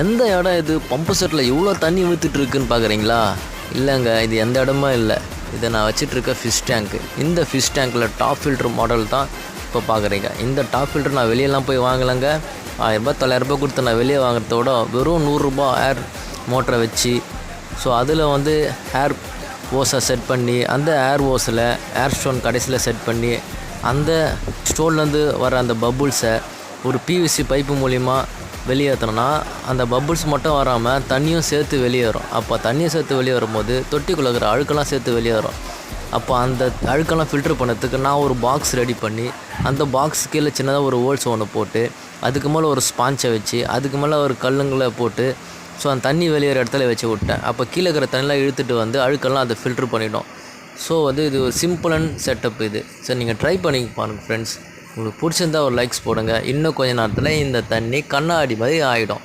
எந்த இடம் இது? பம்பு செட்டில் இவ்வளோ தண்ணி ஊற்றிட்டு இருக்குன்னு பார்க்குறீங்களா? இல்லைங்க, இது எந்த இடமா இல்லை. இதை நான் வச்சிட்ருக்க ஃபிஷ் டேங்க்கு. இந்த ஃபிஷ் டேங்க்கில் டாப் ஃபில்ட்ரு மாடல் தான் இப்போ பார்க்குறீங்க. இந்த டாப் ஃபில்ட்ரு நான் வெளியெல்லாம் போய் வாங்கலைங்க. 1000 900 கொடுத்து நான் வெளியே வாங்குறத விட வெறும் 100 ஏர் மோட்டரை வச்சு, ஸோ அதில் வந்து ஏர் ஓஸை செட் பண்ணி, அந்த ஏர் ஓஸில் ஏர் ஸ்டோன் கடைசியில் செட் பண்ணி, அந்த ஸ்டோன்லேருந்து வர அந்த பபுள்ஸை ஒரு பிவிசி பைப்பு மூலிமா வெளியேற்றணும்னா அந்த பபுள்ஸ் மட்டும் வராமல் தண்ணியும் சேர்த்து வெளியே வரும். அப்போ தண்ணியை சேர்த்து வெளியே வரும்போது தொட்டிக்குள்ளே இருக்கிற அழுக்கெல்லாம் சேர்த்து வெளியே வரும். அப்போ அந்த அழுக்கெல்லாம் ஃபில்ட்ரு பண்ணுறதுக்கு நான் ஒரு பாக்ஸ் ரெடி பண்ணி, அந்த பாக்ஸ் கீழே சின்னதாக ஒரு ஹோல்ஸ் ஒன்று போட்டு, அதுக்கு மேலே ஒரு ஸ்பாஞ்சை வச்சு, அதுக்கு மேலே ஒரு கல்லுங்களை போட்டு, ஸோ அந்த தண்ணி வெளியேற இடத்துல வச்சு விட்டேன். அப்போ கீழே இருக்கிற தண்ணிலாம் இழுத்துட்டு வந்து அழுக்கெல்லாம் அதை ஃபில்ட்ரு பண்ணிவிடும். ஸோ இது ஒரு சிம்பிள் அண்ட் செட்டப் இது. சரி, நீங்கள் ட்ரை பண்ணி பாருங்கள் ஃப்ரெண்ட்ஸ். உங்களுக்கு பிடிச்சிருந்தா ஒரு லைக்ஸ் போடுங்க. இன்னும் கொஞ்ச நேரத்தில் இந்த தண்ணி கண்ணாடி மாதிரி ஆகிடும்.